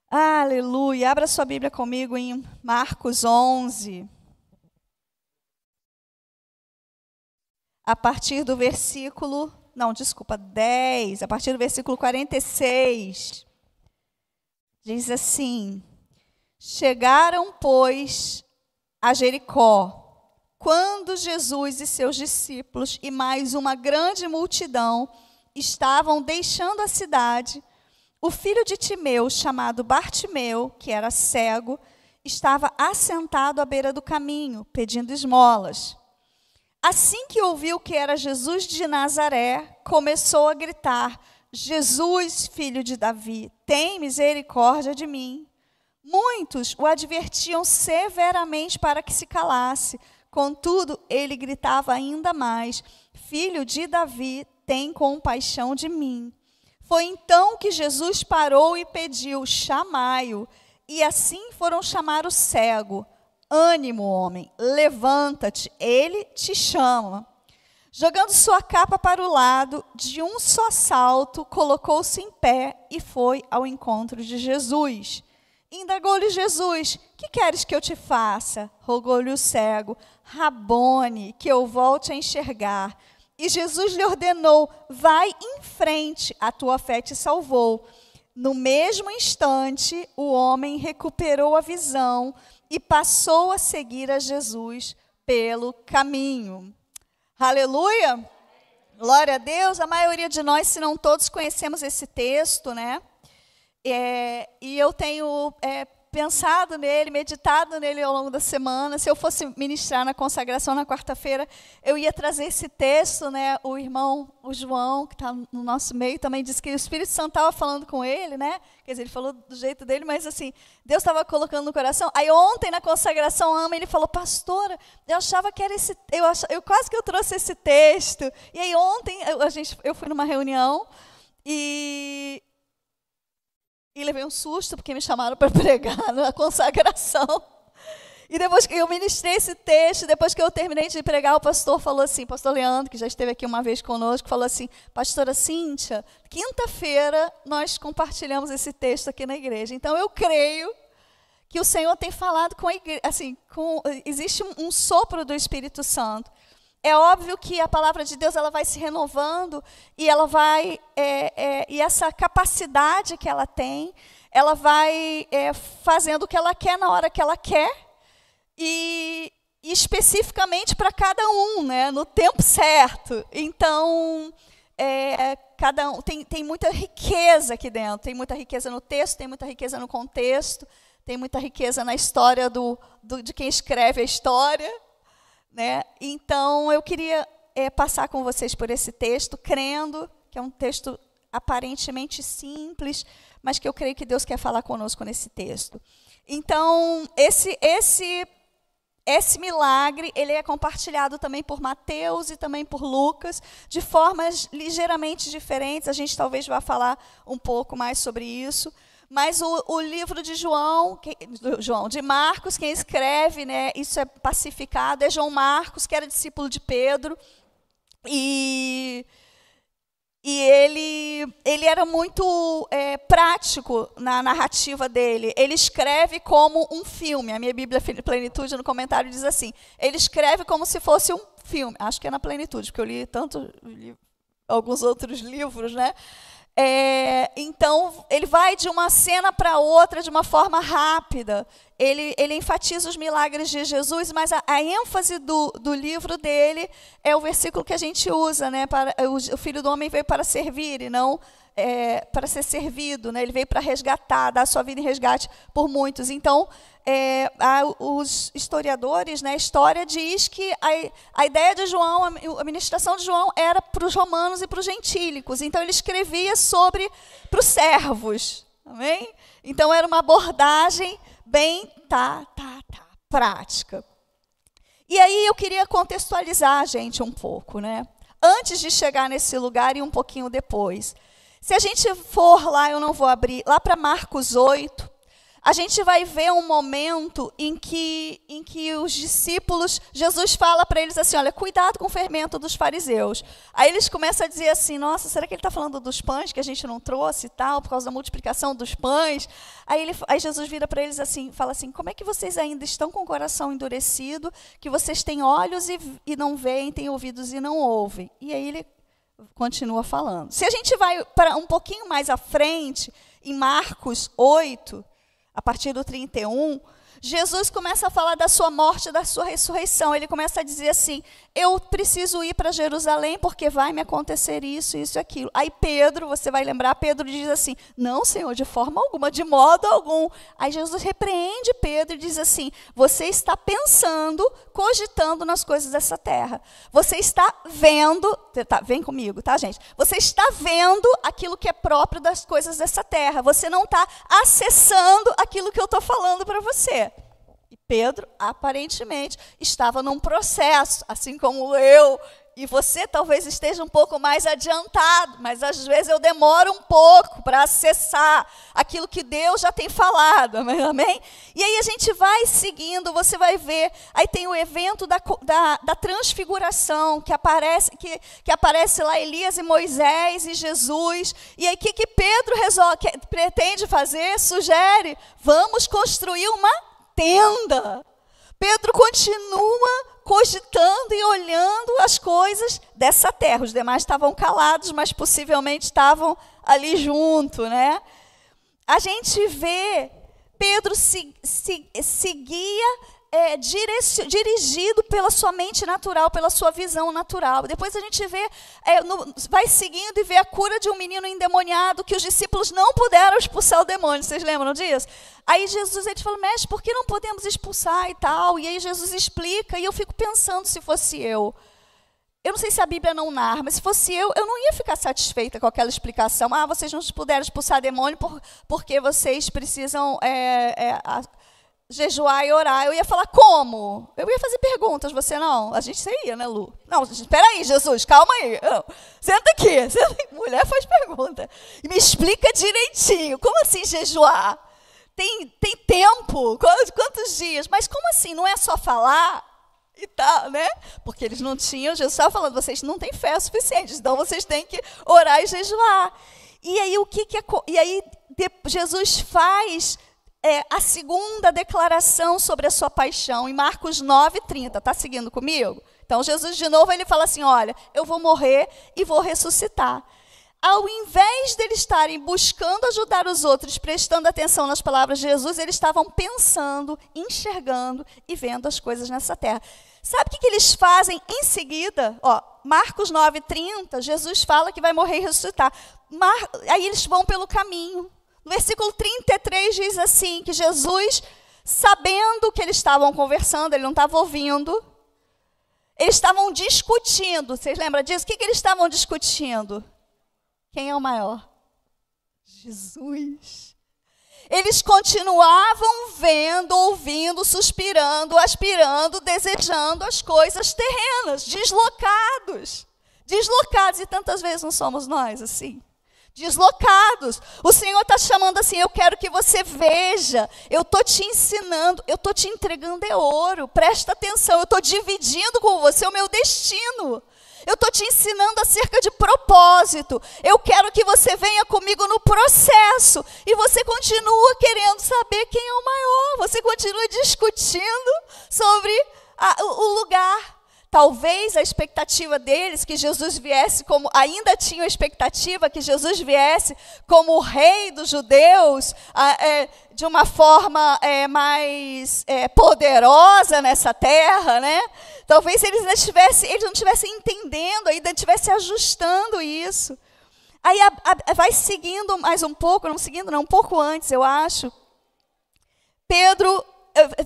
Aleluia. Abra sua Bíblia comigo em Marcos 11. A partir do versículo... 10. A partir do versículo 46. Diz assim: Chegaram, pois, a Jericó, quando Jesus e seus discípulos e mais uma grande multidão estavam deixando a cidade, o filho de Timeu, chamado Bartimeu, que era cego, estava assentado à beira do caminho, pedindo esmolas. Assim que ouviu que era Jesus de Nazaré, começou a gritar: Jesus, filho de Davi, tem misericórdia de mim. Muitos o advertiam severamente para que se calasse. Contudo, ele gritava ainda mais: Filho de Davi, tem compaixão de mim. Foi então que Jesus parou e pediu: chamai-o. E assim foram chamar o cego. Ânimo, homem, levanta-te, ele te chama. Jogando sua capa para o lado, de um só salto, colocou-se em pé e foi ao encontro de Jesus. Indagou-lhe Jesus: que queres que eu te faça? Rogou-lhe o cego: Rabone, que eu volte a enxergar. E Jesus lhe ordenou: vai em frente, a tua fé te salvou. No mesmo instante, o homem recuperou a visão e passou a seguir a Jesus pelo caminho. Aleluia! Glória a Deus. A maioria de nós, se não todos, conhecemos esse texto, né? E eu tenho pensado nele, meditado nele ao longo da semana. Se eu fosse ministrar na consagração na quarta-feira, eu ia trazer esse texto, né? O irmão, o João, que está no nosso meio, também disse que o Espírito Santo estava falando com ele, né? Quer dizer, ele falou do jeito dele, mas assim, Deus estava colocando no coração. Aí ontem, na consagração, ele falou: pastora, eu achava que era esse... Eu quase que eu trouxe esse texto. E aí ontem, eu fui numa reunião e levei um susto, porque me chamaram para pregar na consagração. E depois que eu ministrei esse texto, depois que eu terminei de pregar, o pastor falou assim, pastor Leandro, que já esteve aqui uma vez conosco, falou assim: pastora Cíntia, quinta-feira nós compartilhamos esse texto aqui na igreja. Então eu creio que o Senhor tem falado com a igreja, assim, existe um sopro do Espírito Santo. É óbvio que a palavra de Deus ela vai se renovando e ela vai e essa capacidade que ela tem, ela vai fazendo o que ela quer na hora que ela quer e especificamente para cada um, né, no tempo certo. Então, cada um tem muita riqueza aqui dentro, tem muita riqueza no texto, tem muita riqueza no contexto, tem muita riqueza na história de quem escreve a história. Né? Então, eu queria passar com vocês por esse texto, crendo que é um texto aparentemente simples, mas que eu creio que Deus quer falar conosco nesse texto. Então, esse milagre, ele é compartilhado também por Mateus e também por Lucas, de formas ligeiramente diferentes. A gente talvez vá falar um pouco mais sobre isso. Mas o livro de de Marcos, quem escreve, né, isso é pacificado, é João Marcos, que era discípulo de Pedro. E ele era muito prático na narrativa dele. Ele escreve como um filme. A minha Bíblia Plenitude, no comentário, diz assim: ele escreve como se fosse um filme. Acho que é na Plenitude, porque eu li alguns outros livros, né? Então, ele vai de uma cena para outra de uma forma rápida. Ele enfatiza os milagres de Jesus, mas a ênfase do livro dele é o versículo que a gente usa, né? O Filho do Homem veio para servir e não para ser servido, né? Ele veio para resgatar, dar sua vida em resgate por muitos. Então, os historiadores, né, a história diz que a ideia de João, a ministração de João era para os romanos e para os gentílicos. Então, ele escrevia para os servos. Amém? Então, era uma abordagem bem prática. E aí, eu queria contextualizar a gente um pouco, né? Antes de chegar nesse lugar e um pouquinho depois. Se a gente for lá, eu não vou abrir, lá para Marcos 8, a gente vai ver um momento em que os discípulos, Jesus fala para eles assim, olha, cuidado com o fermento dos fariseus. Aí eles começam a dizer assim, nossa, será que ele está falando dos pães que a gente não trouxe e tal, por causa da multiplicação dos pães? Aí Jesus vira para eles assim, fala assim, como é que vocês ainda estão com o coração endurecido, que vocês têm olhos e não veem, têm ouvidos e não ouvem? E aí ele continua falando. Se a gente vai para um pouquinho mais à frente, em Marcos 8, a partir do 31, Jesus começa a falar da sua morte e da sua ressurreição. Ele começa a dizer assim, eu preciso ir para Jerusalém porque vai me acontecer isso, isso e aquilo. Aí Pedro, você vai lembrar, Pedro diz assim, não, Senhor, de forma alguma, de modo algum. Aí Jesus repreende Pedro e diz assim, você está pensando, cogitando nas coisas dessa terra. Você está vendo, vem comigo, tá, gente? Você está vendo aquilo que é próprio das coisas dessa terra. Você não está acessando aquilo que eu estou falando para você. E Pedro, aparentemente, estava num processo, assim como eu e você talvez esteja um pouco mais adiantado, mas às vezes eu demoro um pouco para acessar aquilo que Deus já tem falado, amém? E aí a gente vai seguindo, você vai ver, aí tem o evento da transfiguração, que aparece lá Elias e Moisés e Jesus, e aí o que Pedro pretende fazer? Sugere, vamos construir uma tenda. Pedro continua cogitando e olhando as coisas dessa terra. Os demais estavam calados, mas possivelmente estavam ali junto, né? A gente vê Pedro seguia dirigido pela sua mente natural, pela sua visão natural. Depois a gente vê, vai seguindo e vê a cura de um menino endemoniado que os discípulos não puderam expulsar o demônio. Vocês lembram disso? Aí Jesus, ele falou, mestre, por que não podemos expulsar e tal? E aí Jesus explica, e eu fico pensando, se fosse eu não sei se a Bíblia não narra, mas se fosse eu não ia ficar satisfeita com aquela explicação. Vocês não puderam expulsar demônio porque vocês precisam jejuar e orar. Eu ia falar, como? Eu ia fazer perguntas, você não? A gente ia, né, Lu? Não, espera aí, Jesus, calma aí. Não, senta aqui. Mulher faz pergunta. E me explica direitinho. Como assim jejuar? Tem tempo? Quantos dias? Mas como assim? Não é só falar? E tal, né? Porque eles não tinham, Jesus estava falando, vocês não têm fé suficiente, então vocês têm que orar e jejuar. E aí, Jesus faz a segunda declaração sobre a sua paixão, em Marcos 9:30. Está seguindo comigo? Então, Jesus, de novo, ele fala assim, olha, eu vou morrer e vou ressuscitar. Ao invés de eles estarem buscando ajudar os outros, prestando atenção nas palavras de Jesus, eles estavam pensando, enxergando e vendo as coisas nessa terra. Sabe o que eles fazem em seguida? Marcos 9:30, Jesus fala que vai morrer e ressuscitar. Aí eles vão pelo caminho. No versículo 33 diz assim, que Jesus, sabendo que eles estavam conversando, ele não estava ouvindo, eles estavam discutindo. Vocês lembram disso? O que eles estavam discutindo? Quem é o maior? Jesus. Eles continuavam vendo, ouvindo, suspirando, aspirando, desejando as coisas terrenas, deslocados. Deslocados, e tantas vezes não somos nós assim? Deslocados. O Senhor está chamando assim, eu quero que você veja, eu estou te ensinando, eu estou te entregando ouro, presta atenção, eu estou dividindo com você o meu destino. Eu estou te ensinando acerca de propósito. Eu quero que você venha comigo no processo. E você continua querendo saber quem é o maior. Você continua discutindo sobre o lugar. Talvez a expectativa deles, que Jesus viesse como, ainda tinham a expectativa que Jesus viesse como o rei dos judeus, de uma forma mais poderosa nessa terra, né? Talvez eles não estivessem entendendo, ainda estivessem ajustando isso. Aí vai seguindo mais um pouco, um pouco antes, eu acho. Pedro,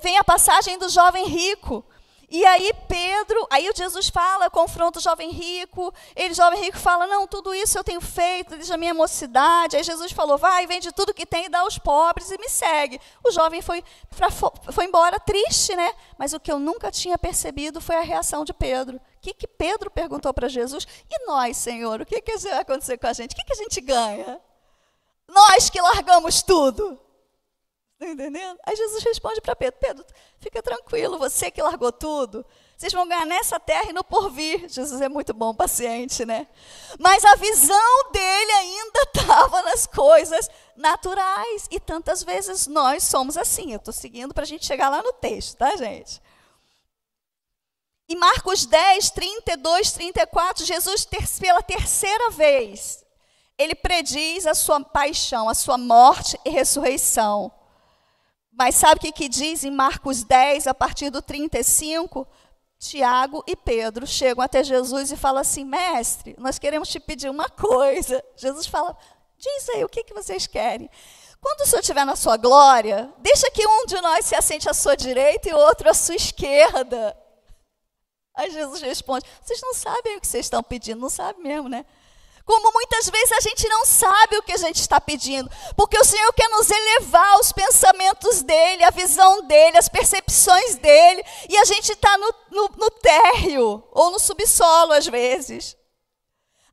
vem a passagem do jovem rico. E aí aí o Jesus fala, confronta o jovem rico, o jovem rico fala, não, tudo isso eu tenho feito desde a minha mocidade. Aí Jesus falou, vai, vende tudo que tem e dá aos pobres e me segue. O jovem foi embora triste, né? Mas o que eu nunca tinha percebido foi a reação de Pedro. O que Pedro perguntou para Jesus? E nós, Senhor, o que vai acontecer com a gente? O que a gente ganha? Nós que largamos tudo. Estão entendendo? Aí Jesus responde para Pedro: Pedro, fica tranquilo, você que largou tudo, vocês vão ganhar nessa terra e no porvir. Jesus é muito bom, paciente, né? Mas a visão dele ainda estava nas coisas naturais. E tantas vezes nós somos assim. Eu estou seguindo para a gente chegar lá no texto, tá, gente? Em Marcos 10, 32, 34, Jesus, pela terceira vez, ele prediz a sua paixão, a sua morte e ressurreição. Mas sabe o que diz em Marcos 10, a partir do 35? Tiago e Pedro chegam até Jesus e falam assim: mestre, nós queremos te pedir uma coisa. Jesus fala: diz aí, o que vocês querem? Quando o Senhor estiver na sua glória, deixa que um de nós se assente à sua direita e o outro à sua esquerda. Aí Jesus responde: vocês não sabem o que vocês estão pedindo, não sabem mesmo, né? Como muitas vezes a gente não sabe o que a gente está pedindo, porque o Senhor quer nos elevar aos pensamentos dEle, a visão dEle, as percepções dEle, e a gente está no térreo, ou no subsolo às vezes.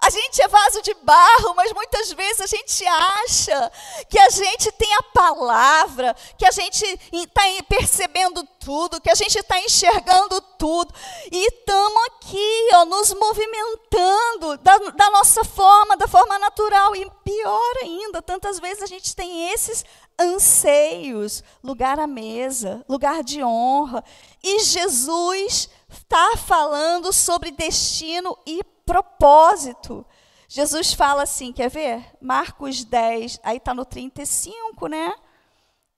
A gente é vaso de barro, mas muitas vezes a gente acha que a gente tem a palavra, que a gente está percebendo tudo, que a gente está enxergando tudo. E estamos aqui, ó, nos movimentando da nossa forma, da forma natural. E pior ainda, tantas vezes a gente tem esses anseios, lugar à mesa, lugar de honra. E Jesus está falando sobre destino e propósito. Jesus fala assim, quer ver? Marcos 10, aí está no 35, né?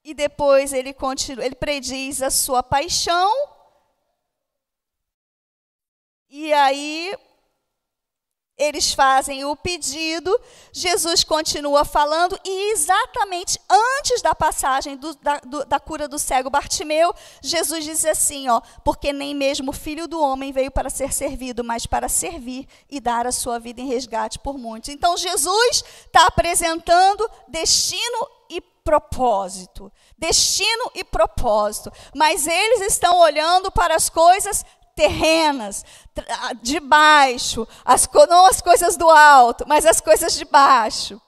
E depois ele continua, ele prediz a sua paixão. E aí eles fazem o pedido, Jesus continua falando, e exatamente antes da passagem da cura do cego Bartimeu, Jesus diz assim, ó: porque nem mesmo o Filho do Homem veio para ser servido, mas para servir e dar a sua vida em resgate por muitos. Então Jesus está apresentando destino e propósito. Destino e propósito. Mas eles estão olhando para as coisas terrenas, de baixo, não as coisas do alto, mas as coisas de baixo.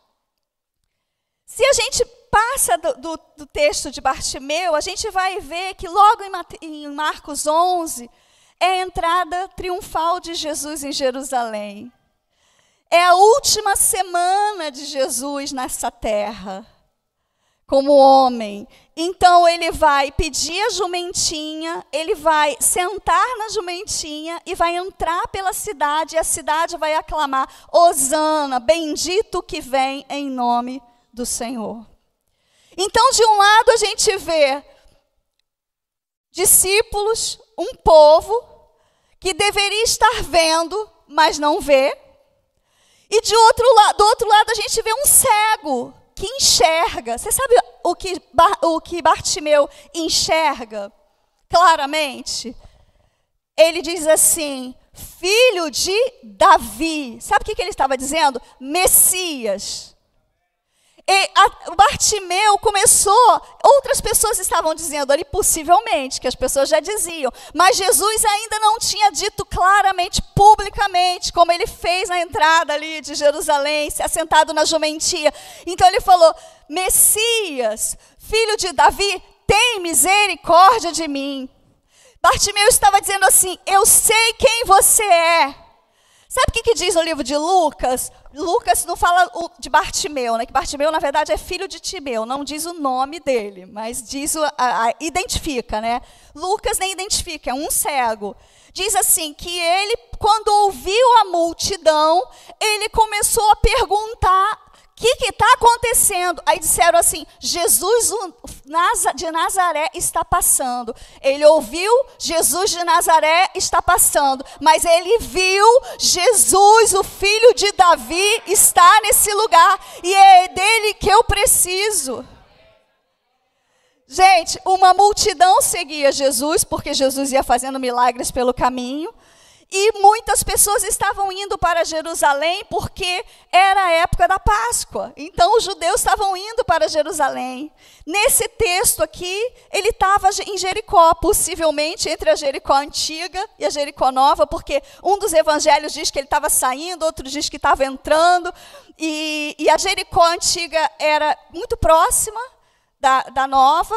Se a gente passa do texto de Bartimeu, a gente vai ver que logo em Marcos 11, é a entrada triunfal de Jesus em Jerusalém. É a última semana de Jesus nessa terra, como homem. Então ele vai pedir a jumentinha, ele vai sentar na jumentinha e vai entrar pela cidade, e a cidade vai aclamar: Hosana, bendito que vem em nome do Senhor. Então, de um lado a gente vê discípulos, um povo que deveria estar vendo, mas não vê. E do outro lado a gente vê um cego que enxerga. Você sabe o que Bartimeu enxerga claramente? Ele diz assim: filho de Davi. Sabe o que ele estava dizendo? Messias. O Bartimeu começou, outras pessoas estavam dizendo ali, possivelmente, que as pessoas já diziam, mas Jesus ainda não tinha dito claramente, publicamente, como ele fez na entrada ali de Jerusalém, se assentado na jumentia. Então ele falou: Messias, filho de Davi, tem misericórdia de mim. Bartimeu estava dizendo assim: eu sei quem você é. Sabe o que diz no livro de Lucas? Lucas não fala de Bartimeu, né? Que Bartimeu, na verdade, é filho de Timeu. Não diz o nome dele, mas diz identifica, né? Lucas nem identifica, é um cego. Diz assim, que ele, quando ouviu a multidão, ele começou a perguntar: o que está acontecendo? Aí disseram assim: Jesus de Nazaré está passando. Ele ouviu: Jesus de Nazaré está passando. Mas ele viu: Jesus, o filho de Davi, está nesse lugar. E é dele que eu preciso. Gente, uma multidão seguia Jesus, porque Jesus ia fazendo milagres pelo caminho. E muitas pessoas estavam indo para Jerusalém porque era a época da Páscoa. Então os judeus estavam indo para Jerusalém. Nesse texto aqui, ele estava em Jericó, possivelmente entre a Jericó antiga e a Jericó nova, porque um dos evangelhos diz que ele estava saindo, outro diz que estava entrando. E a Jericó antiga era muito próxima da Nova,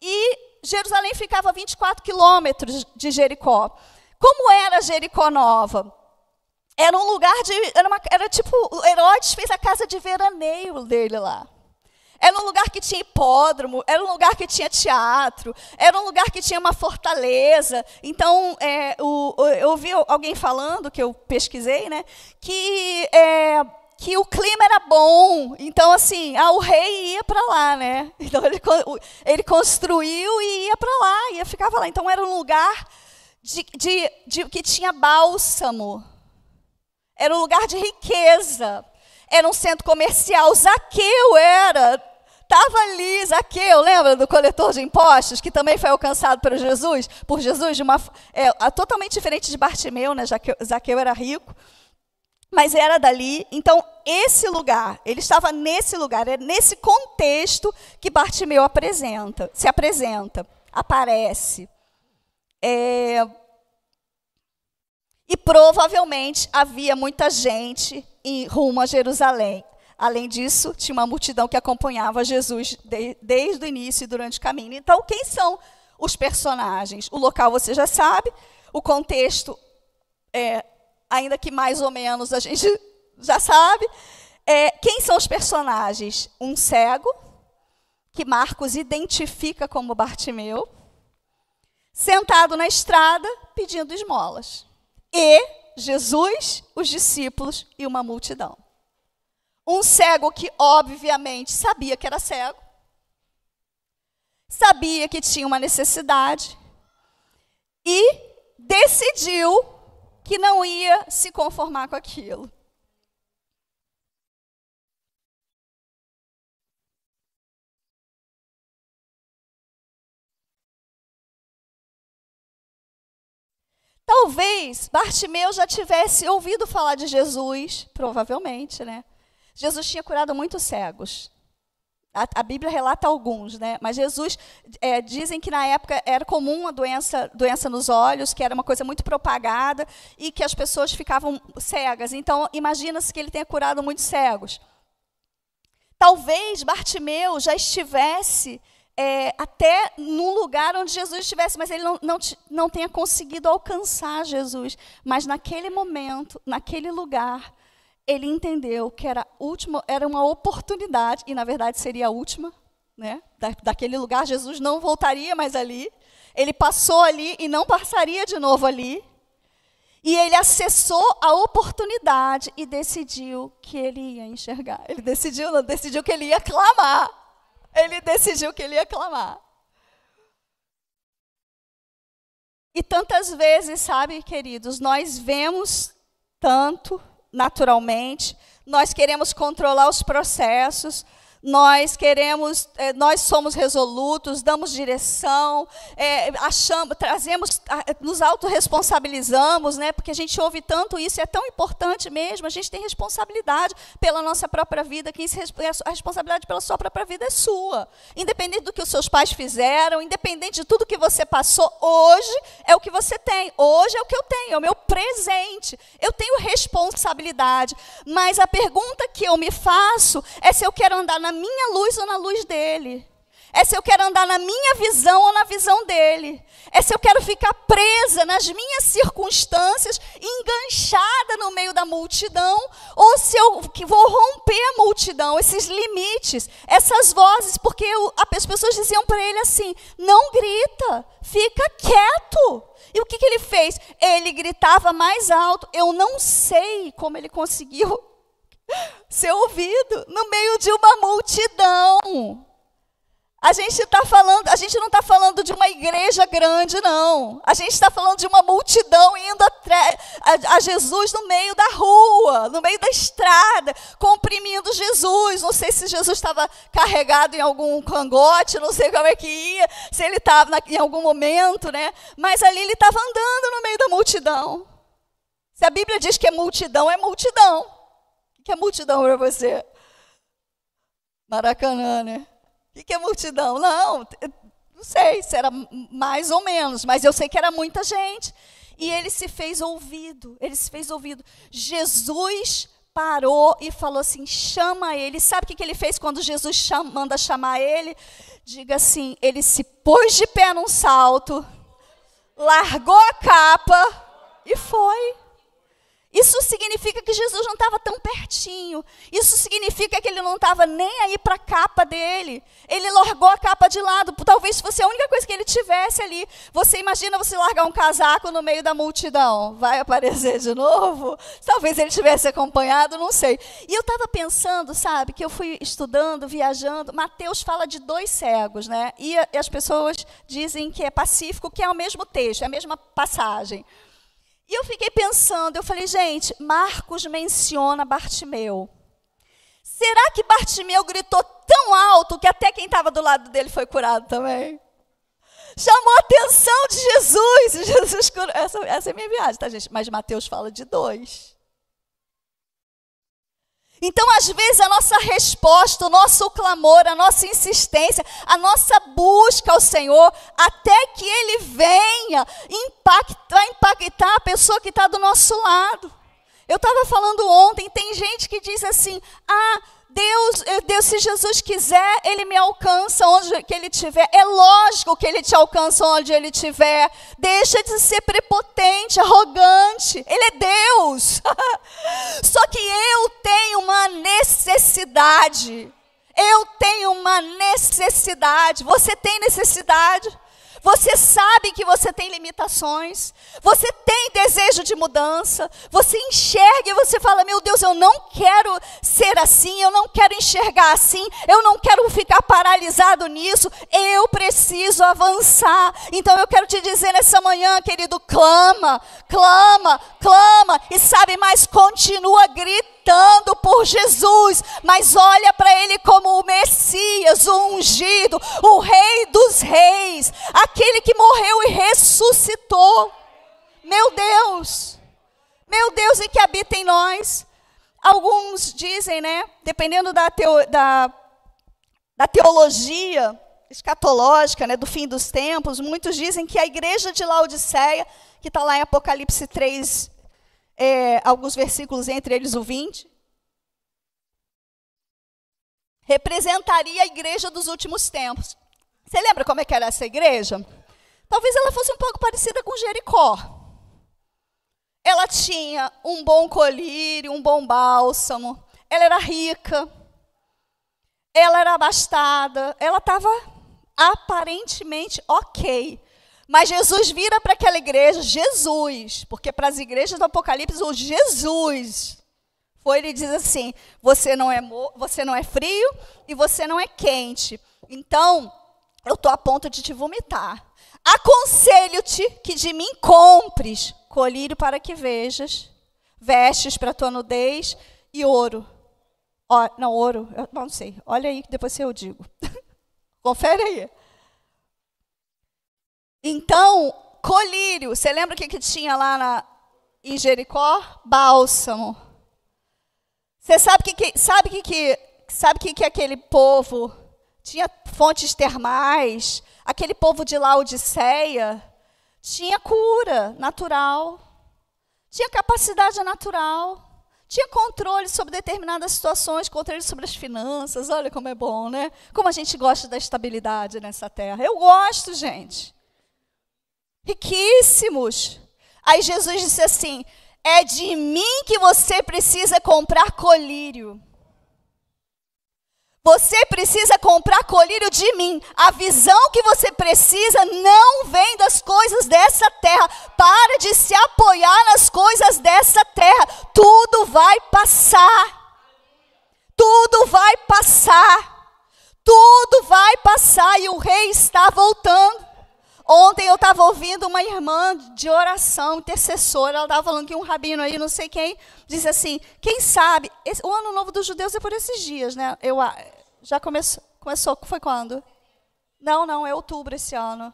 e Jerusalém ficava a 24 quilômetros de Jericó. Como era Jericó Nova? Era um lugar era tipo, Herodes fez a casa de veraneio dele lá. Era um lugar que tinha hipódromo, era um lugar que tinha teatro, era um lugar que tinha uma fortaleza. Então, eu ouvi alguém falando, que eu pesquisei, né, que o clima era bom. Então, assim, o rei ia para lá, né? Então, ele construiu e ia para lá, ficava lá. Então, era um lugar que tinha bálsamo. Era um lugar de riqueza. Era um centro comercial. Zaqueu estava ali. Zaqueu, lembra do coletor de impostos, que também foi alcançado por Jesus, totalmente diferente de Bartimeu, né? Zaqueu era rico, mas era dali. Então, esse lugar, ele estava nesse lugar, é nesse contexto que Bartimeu aparece. E provavelmente havia muita gente rumo a Jerusalém. Além disso, tinha uma multidão que acompanhava Jesus desde o início e durante o caminho. Então, quem são os personagens? O local você já sabe, o contexto, ainda que mais ou menos a gente já sabe. Quem são os personagens? Um cego, que Marcos identifica como Bartimeu, sentado na estrada pedindo esmolas. E Jesus, os discípulos e uma multidão. Um cego que, obviamente, sabia que era cego, sabia que tinha uma necessidade e decidiu que não ia se conformar com aquilo. Talvez Bartimeu já tivesse ouvido falar de Jesus, provavelmente, né? Jesus tinha curado muitos cegos. A Bíblia relata alguns, né? Mas Jesus, dizem que na época era comum a doença nos olhos, que era uma coisa muito propagada e que as pessoas ficavam cegas. Então, imagina-se que ele tenha curado muitos cegos. Talvez Bartimeu já estivesse até num lugar onde Jesus estivesse, mas ele não tenha conseguido alcançar Jesus. Mas naquele momento, naquele lugar, ele entendeu que era uma oportunidade, e na verdade seria a última, né? Daquele lugar. Jesus não voltaria mais ali. Ele passou ali e não passaria de novo ali. E ele acessou a oportunidade e decidiu que ele ia enxergar. Ele decidiu que ele ia clamar. Ele decidiu que ele ia clamar. E tantas vezes, sabe, queridos, nós vemos tanto naturalmente, nós queremos controlar os processos, nós somos resolutos, damos direção, nos autorresponsabilizamos, né? Porque a gente ouve tanto isso, é tão importante mesmo, a gente tem responsabilidade pela nossa própria vida, a responsabilidade pela sua própria vida é sua. Independente do que os seus pais fizeram, independente de tudo que você passou, hoje é o que você tem, hoje é o que eu tenho, é o meu presente. Eu tenho responsabilidade, mas a pergunta que eu me faço é se eu quero andar na minha luz ou na luz dele. É se eu quero andar na minha visão ou na visão dele. É se eu quero ficar presa nas minhas circunstâncias, enganchada no meio da multidão, ou se eu vou romper a multidão, esses limites, essas vozes, porque as pessoas diziam para ele assim, não grita, fica quieto. E o que ele fez? Ele gritava mais alto. Eu não sei como ele conseguiu ser ouvido no meio de uma multidão. A gente não está falando de uma igreja grande, não. A gente está falando de uma multidão indo a Jesus no meio da rua, no meio da estrada, comprimindo Jesus. Não sei se Jesus estava carregado em algum cangote, não sei como é que ia, se ele estava em algum momento, né? Mas ali ele estava andando no meio da multidão. Se a Bíblia diz que é multidão, é multidão. O que é multidão para você? Maracanã, né? O que é multidão? Não sei se era mais ou menos, mas eu sei que era muita gente. E ele se fez ouvido, Jesus parou e falou assim, chama ele. Sabe o que ele fez quando Jesus manda chamar ele? Diga assim, ele se pôs de pé num salto, largou a capa e foi. Isso significa que Jesus não estava tão pertinho. Isso significa que ele não estava nem aí para a capa dele. Ele largou a capa de lado. Talvez fosse a única coisa que ele tivesse ali. Você imagina você largar um casaco no meio da multidão. Vai aparecer de novo? Talvez ele tivesse acompanhado, não sei. E eu estava pensando, sabe, que eu fui estudando, viajando. Mateus fala de 2 cegos, né? E as pessoas dizem que é pacífico, que é o mesmo texto, é a mesma passagem. E eu fiquei pensando, eu falei, gente, Marcos menciona Bartimeu. Será que Bartimeu gritou tão alto que até quem estava do lado dele foi curado também? Chamou a atenção de Jesus. E Jesus curou. Essa é a minha viagem, tá, gente? Mas Mateus fala de 2. Então, às vezes, a nossa resposta, o nosso clamor, a nossa insistência, a nossa busca ao Senhor, até que Ele venha impactar a pessoa que está do nosso lado. Eu estava falando ontem, tem gente que diz assim, Deus, se Jesus quiser, Ele me alcança onde que Ele estiver. É lógico que Ele te alcança onde Ele estiver. Deixa de ser prepotente, arrogante. Ele é Deus. Só que eu tenho uma necessidade. Eu tenho uma necessidade. Você tem necessidade? Você sabe que você tem limitações, você tem desejo de mudança, você enxerga e você fala, meu Deus, eu não quero ser assim, eu não quero enxergar assim, eu não quero ficar paralisado nisso, eu preciso avançar. Então eu quero te dizer nessa manhã, querido, clama, clama, clama, e sabe mais, continua gritando por Jesus, mas olha para Ele como o Messias, o ungido, o Rei dos Reis, aquele que morreu e ressuscitou. Meu Deus, e que habita em nós. Alguns dizem, né, dependendo da teologia escatológica, né, do fim dos tempos, muitos dizem que a igreja de Laodiceia, que está lá em Apocalipse 3, alguns versículos, entre eles o 20, representaria a igreja dos últimos tempos. Você lembra como é que era essa igreja? Talvez ela fosse um pouco parecida com Jericó. Ela tinha um bom colírio, um bom bálsamo, ela era rica, ela era abastada, ela estava aparentemente ok. Mas Jesus vira para aquela igreja, Jesus, porque para as igrejas do Apocalipse, o Jesus ele diz assim, você não é frio e você não é quente. Então, eu estou a ponto de te vomitar. Aconselho-te que de mim compres colírio para que vejas, vestes para a tua nudez e ouro. Ouro, eu não sei. Olha aí, que depois eu digo. Confere aí. Então, colírio, você lembra o que tinha lá em Jericó? Bálsamo. Você sabe que aquele povo tinha fontes termais, aquele povo de Laodiceia tinha cura natural, tinha capacidade natural, tinha controle sobre determinadas situações, controle sobre as finanças. Olha como é bom, né? Como a gente gosta da estabilidade nessa terra. Eu gosto, gente. Riquíssimos. Aí Jesus disse assim, é de mim que você precisa comprar colírio. Você precisa comprar colírio de mim. A visão que você precisa não vem das coisas dessa terra. Para de se apoiar nas coisas dessa terra. Tudo vai passar. Tudo vai passar. Tudo vai passar e o rei está voltando. Ontem eu estava ouvindo uma irmã de oração, intercessora, ela estava falando que um rabino aí, não sei quem, disse assim, quem sabe, o ano novo dos judeus é por esses dias, né? Já começou, foi quando? Não, é outubro esse ano.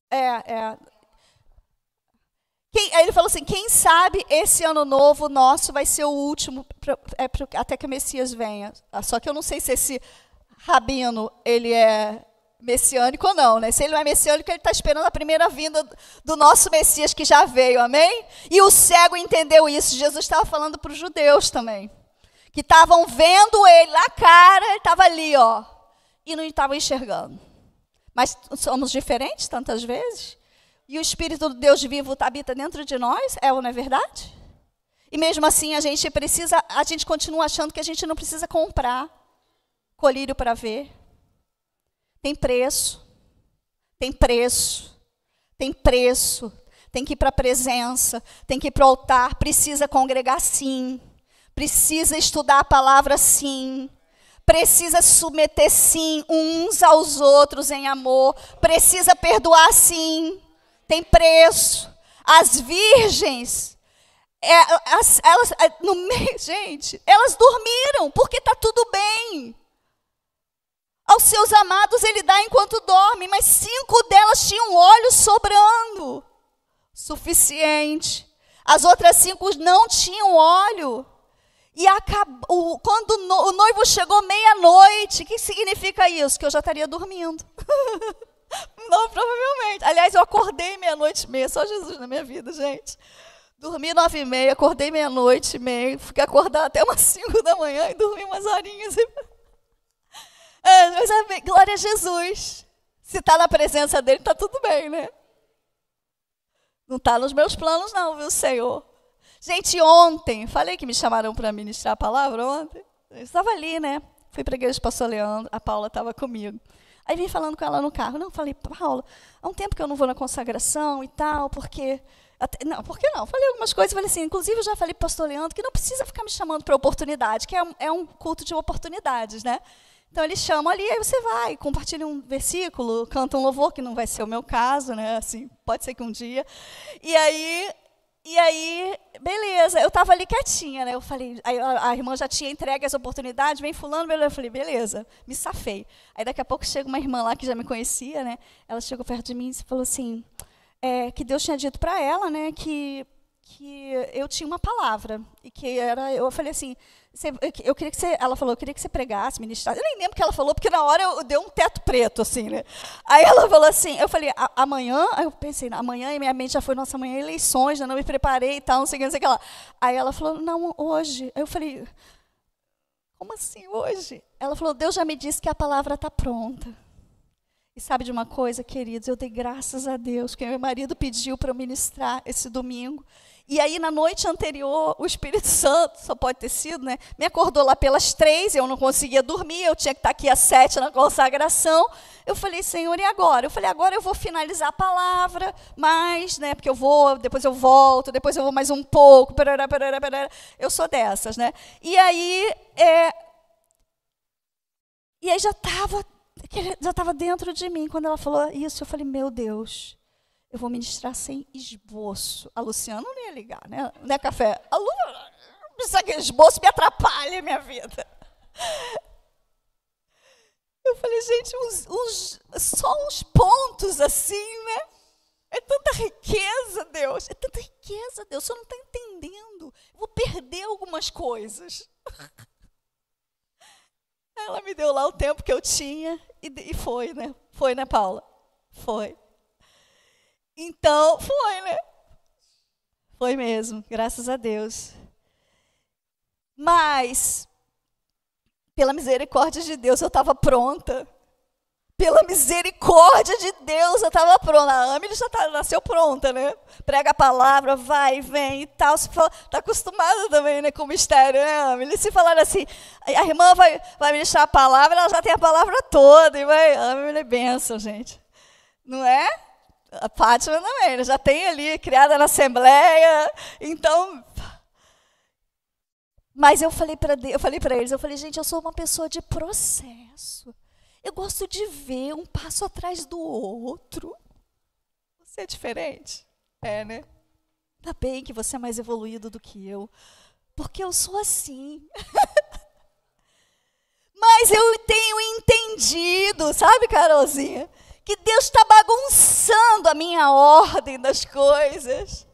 Aí ele falou assim, quem sabe esse ano novo nosso vai ser o último, até que o Messias venha. Só que eu não sei se esse rabino, ele é messiânico ou não, né? Se ele não é messiânico, ele está esperando a primeira vinda do nosso Messias que já veio, amém? E o cego entendeu isso. Jesus estava falando para os judeus também, que estavam vendo ele na cara, ele estava ali, ó, e não estavam enxergando. Mas somos diferentes tantas vezes, e o Espírito do Deus vivo habita dentro de nós, é ou não é verdade? E mesmo assim a gente continua achando que a gente não precisa comprar colírio para ver. Tem preço, tem preço, tem preço, tem que ir para a presença, tem que ir para o altar, precisa congregar sim, precisa estudar a palavra sim, precisa submeter sim uns aos outros em amor, precisa perdoar sim, tem preço. As virgens, elas dormiram, porque está tudo bem. Aos seus amados ele dá enquanto dorme, mas 5 delas tinham óleo sobrando. Suficiente. As outras 5 não tinham óleo. E quando o noivo chegou meia-noite, o que significa isso? Que eu já estaria dormindo. Não, provavelmente. Aliás, eu acordei meia-noite e meia, só Jesus na minha vida, gente. Dormi 9h30, acordei meia-noite e meia, fiquei acordada até umas 5 da manhã e dormi umas horinhas. Mas glória a Jesus. Se está na presença dele, está tudo bem, né? Não está nos meus planos não, viu, Senhor? Gente, ontem, falei que me chamaram para ministrar a palavra ontem. Eu estava ali, né? Fui para a igreja do pastor Leandro, a Paula estava comigo. Aí vim falando com ela no carro. Não, falei, Paula, há um tempo que eu não vou na consagração e tal, porque... por que não? Falei algumas coisas, falei assim, inclusive eu já falei para o pastor Leandro que não precisa ficar me chamando para oportunidade, que é um culto de oportunidades, né? Então, eles chamam ali, aí você vai, compartilha um versículo, canta um louvor, que não vai ser o meu caso, né? Assim, pode ser que um dia. E aí, beleza, eu estava ali quietinha, né? Eu falei, aí a irmã já tinha entregue as oportunidades, vem fulano, beleza. Eu falei, beleza, me safei. Aí daqui a pouco chega uma irmã lá que já me conhecia, né? Ela chegou perto de mim e falou assim, que Deus tinha dito para ela, né? Que eu tinha uma palavra, e que era, eu falei assim, eu queria que você, ela falou, eu queria que você pregasse, ministrasse, eu nem lembro o que ela falou, porque na hora eu dei um teto preto, assim, né, aí ela falou assim, eu falei, amanhã, aí eu pensei, amanhã, e minha mente já foi, nossa, amanhã é eleições, né, não me preparei e tal, não sei o que lá, aí ela falou, não, hoje, aí eu falei, como assim hoje? Ela falou, Deus já me disse que a palavra está pronta. E sabe de uma coisa, queridos, eu dei graças a Deus, que meu marido pediu para eu ministrar esse domingo. E aí, na noite anterior, o Espírito Santo, só pode ter sido, né? Me acordou lá pelas 3, eu não conseguia dormir, eu tinha que estar aqui às 7 na consagração. Eu falei, Senhor, e agora? Eu falei, agora eu vou finalizar a palavra, mas, né? Porque eu vou, depois eu volto, depois eu vou mais um pouco, parará. Eu sou dessas, né? E aí já estava dentro de mim. Quando ela falou isso, eu falei, meu Deus, eu vou ministrar sem esboço. A Luciana não ia ligar, né? Né, Café? A Lu, que esboço me atrapalha a minha vida. Eu falei, gente, só uns pontos assim, né? É tanta riqueza, Deus. É tanta riqueza, Deus. Você não está entendendo. Eu vou perder algumas coisas. Ela me deu lá o tempo que eu tinha e foi, né? Foi, né, Paula? Foi. Então, foi, né? Foi mesmo, graças a Deus. Mas, pela misericórdia de Deus, eu estava pronta. Pela misericórdia de Deus, eu estava pronta. A Amelie já nasceu pronta, né? Prega a palavra, vai, vem e tal. Está acostumada também, né, com o mistério, né, Amelie? Se falar assim, a irmã vai ministrar a palavra, ela já tem a palavra toda. E vai, Amelie é bênção, gente. Não é? A Fátima também, ela já tem ali, criada na Assembleia. Então... Mas eu falei para eles, gente, eu sou uma pessoa de processo. Eu gosto de ver um passo atrás do outro. Você é diferente? É, né? Ainda bem que você é mais evoluído do que eu. Porque eu sou assim. Mas eu tenho entendido, sabe, Carolzinha? Que Deus está bagunçando a minha ordem das coisas.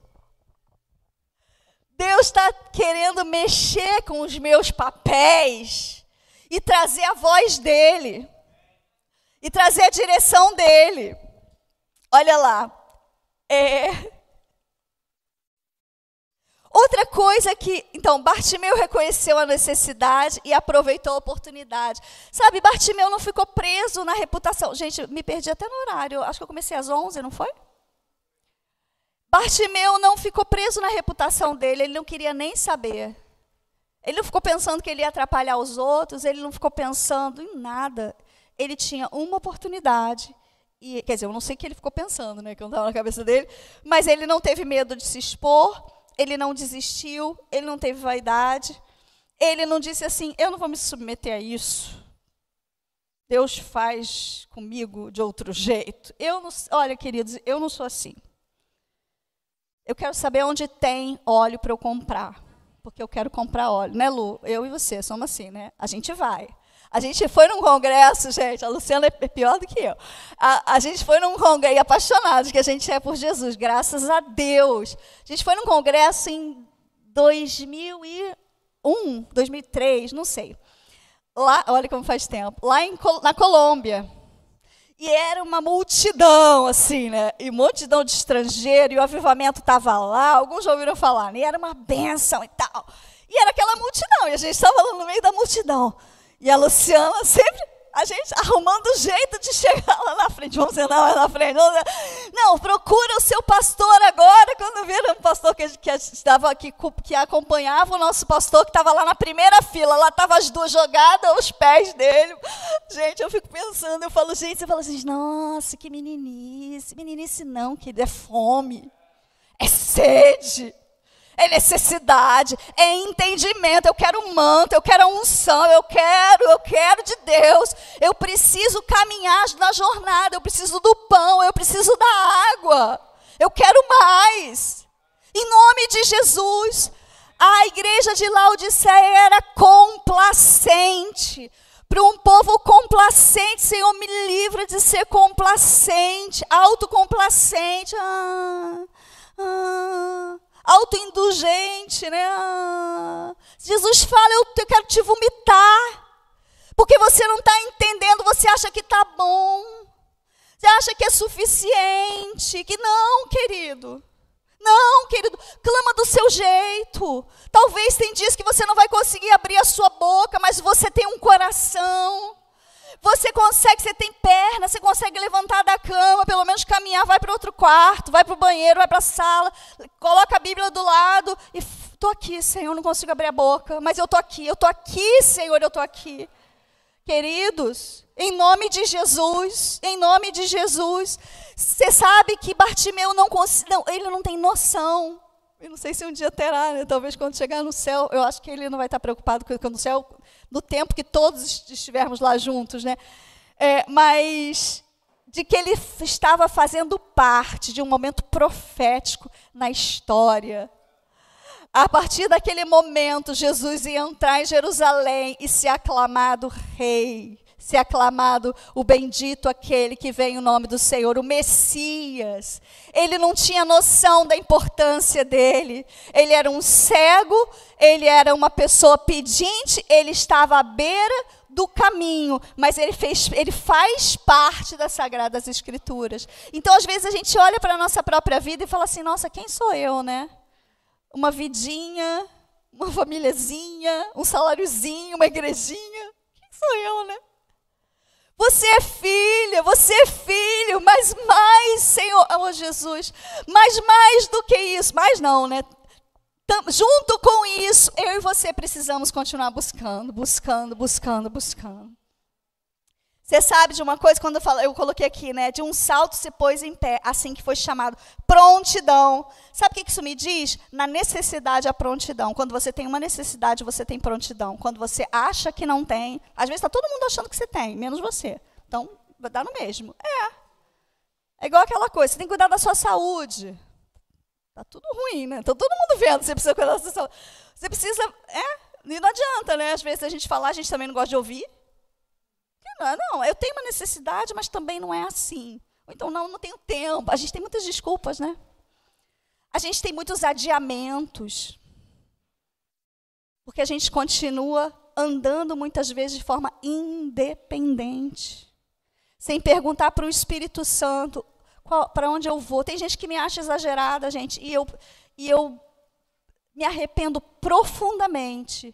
Deus está querendo mexer com os meus papéis e trazer a voz dele. e trazer a direção dele. Olha lá. Outra coisa que, então, Bartimeu reconheceu a necessidade e aproveitou a oportunidade. Sabe, Bartimeu não ficou preso na reputação. Gente, me perdi até no horário. Acho que eu comecei às 11, não foi? Bartimeu não ficou preso na reputação dele, ele não queria nem saber. Ele não ficou pensando que ele ia atrapalhar os outros, ele não ficou pensando em nada. Ele tinha uma oportunidade. E, quer dizer, eu não sei o que ele ficou pensando, né, que não estava na cabeça dele, mas ele não teve medo de se expor, ele não desistiu, ele não teve vaidade, ele não disse assim, eu não vou me submeter a isso. Deus faz comigo de outro jeito. Olha, queridos, eu não sou assim. Eu quero saber onde tem óleo para eu comprar, porque eu quero comprar óleo, né, Lu? Eu e você somos assim, né? A gente vai. A gente foi num congresso, gente, a Luciana é pior do que eu. A gente foi num congresso, e apaixonados que a gente é por Jesus, graças a Deus. A gente foi num congresso em 2001, 2003, não sei. Lá, olha como faz tempo, lá na Colômbia. E era uma multidão, assim, né? E multidão de estrangeiro, e o avivamento estava lá, alguns já ouviram falar, né? E era uma bênção e tal. E era aquela multidão, e a gente estava lá no meio da multidão. E a Luciana sempre, a gente arrumando jeito de chegar lá na frente. Vamos sentar lá na frente. Não, procura o seu pastor agora. Quando viram um pastor que estava aqui, que acompanhava o nosso pastor, que estava lá na primeira fila. Lá estavam as duas jogadas aos pés dele. Gente, eu fico pensando, eu falo, gente, você fala assim, nossa, que meninice. Meninice não, querido, é fome, é sede. É necessidade, é entendimento, eu quero manto, eu quero unção, eu quero de Deus. Eu preciso caminhar na jornada, eu preciso do pão, eu preciso da água. Eu quero mais. Em nome de Jesus, a igreja de Laodiceia era complacente. Para um povo complacente, Senhor, me livra de ser complacente, autocomplacente. Autoindulgente, né? Jesus fala, eu quero te vomitar, porque você não está entendendo, você acha que está bom, você acha que é suficiente, que não, querido, clama do seu jeito. Talvez tem dias que você não vai conseguir abrir a sua boca, mas você tem um coração. Você tem perna, você consegue levantar da cama, pelo menos caminhar, vai para outro quarto, vai para o banheiro, vai para a sala, coloca a Bíblia do lado e estou aqui, Senhor, não consigo abrir a boca, mas eu estou aqui, Senhor, eu estou aqui. Queridos, em nome de Jesus, você sabe que Bartimeu ele não tem noção. Eu não sei se um dia terá, né? Talvez quando chegar no céu, eu acho que ele não vai estar preocupado com o céu, no tempo que todos estivermos lá juntos, né? Mas de que ele estava fazendo parte de um momento profético na história. A partir daquele momento, Jesus ia entrar em Jerusalém e ser aclamado rei, ser aclamado o bendito aquele que vem em nome do Senhor, o Messias. Ele não tinha noção da importância dele. Ele era um cego, ele era uma pessoa pedinte, ele estava à beira do caminho, mas ele faz parte das Sagradas Escrituras. Então, às vezes, a gente olha para a nossa própria vida e fala assim, nossa, quem sou eu, né? Uma vidinha, uma famíliazinha, um saláriozinho, uma igrejinha. Quem sou eu, né? Você é filho, mas mais, Senhor, oh Jesus, mas mais do que isso, mais não, né? Junto com isso, eu e você precisamos continuar buscando. Você sabe de uma coisa, quando eu coloquei aqui, né? De um salto se pôs em pé, assim que foi chamado, prontidão. Sabe o que isso me diz? Na necessidade, a prontidão. Quando você tem uma necessidade, você tem prontidão. Quando você acha que não tem, às vezes está todo mundo achando que você tem, menos você. Então, vai dar no mesmo. É igual aquela coisa, você tem que cuidar da sua saúde. Está tudo ruim, né? Está todo mundo vendo, você precisa cuidar da sua saúde. Você precisa, e não adianta, né? Às vezes a gente falar, a gente também não gosta de ouvir. Não, eu tenho uma necessidade, mas também não é assim. Ou então, não tenho tempo. A gente tem muitas desculpas, né? A gente tem muitos adiamentos. Porque a gente continua andando muitas vezes de forma independente. sem perguntar para o Espírito Santo para onde eu vou. Tem gente que me acha exagerada, gente, e eu me arrependo profundamente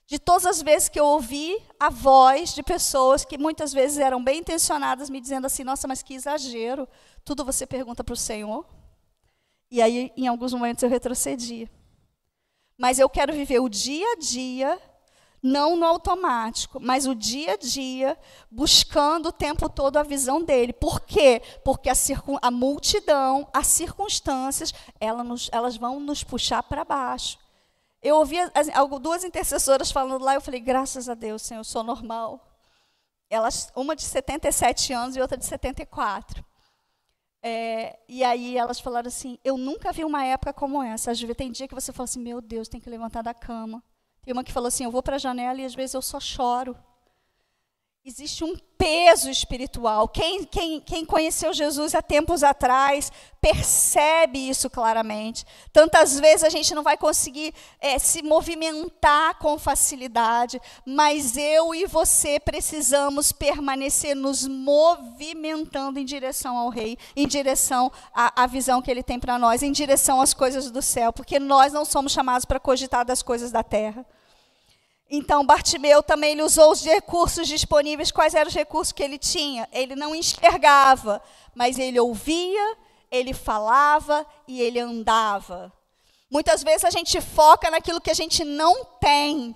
de todas as vezes que eu ouvi a voz de pessoas que muitas vezes eram bem intencionadas, me dizendo assim, nossa, mas que exagero, tudo você pergunta para o Senhor. E aí, em alguns momentos, eu retrocedi. Mas eu quero viver o dia a dia, não no automático, mas o dia a dia, buscando o tempo todo a visão dele. Por quê? Porque a multidão, as circunstâncias, elas vão nos puxar para baixo. Eu ouvi duas intercessoras falando lá, eu falei, graças a Deus, Senhor, eu sou normal. Uma de 77 anos e outra de 74. E aí elas falaram assim, eu nunca vi uma época como essa. Às vezes tem dia que você fala assim, meu Deus, tem que levantar da cama. Tem uma que falou assim, eu vou para a janela e às vezes eu só choro. Existe um peso espiritual. Quem conheceu Jesus há tempos atrás percebe isso claramente. Tantas vezes a gente não vai conseguir se movimentar com facilidade, mas eu e você precisamos permanecer nos movimentando em direção ao Rei, em direção à visão que Ele tem para nós, em direção às coisas do céu, porque nós não somos chamados para cogitar das coisas da terra. Então, Bartimeu também ele usou os recursos disponíveis. Quais eram os recursos que ele tinha? Ele não enxergava, mas ele ouvia, ele falava e ele andava. Muitas vezes a gente foca naquilo que a gente não tem.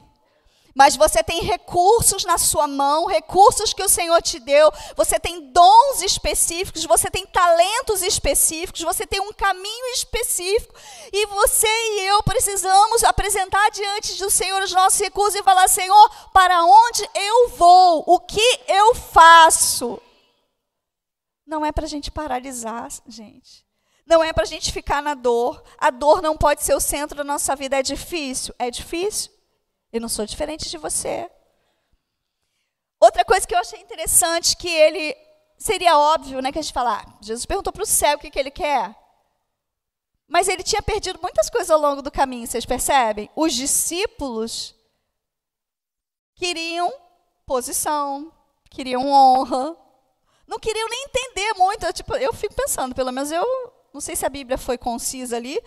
Mas você tem recursos na sua mão, recursos que o Senhor te deu, você tem dons específicos, você tem talentos específicos, você tem um caminho específico, e você e eu precisamos apresentar diante do Senhor os nossos recursos e falar, Senhor, para onde eu vou? O que eu faço? Não é para a gente paralisar, gente. Não é para a gente ficar na dor. A dor não pode ser o centro da nossa vida. É difícil? É difícil. Eu não sou diferente de você. Outra coisa que eu achei interessante, que ele, seria óbvio, né, que a gente fala, Jesus perguntou para o céu o que ele quer. Mas ele tinha perdido muitas coisas ao longo do caminho, vocês percebem? Os discípulos queriam posição, queriam honra, não queriam nem entender muito. Eu fico pensando, pelo menos eu, não sei se a Bíblia foi concisa ali,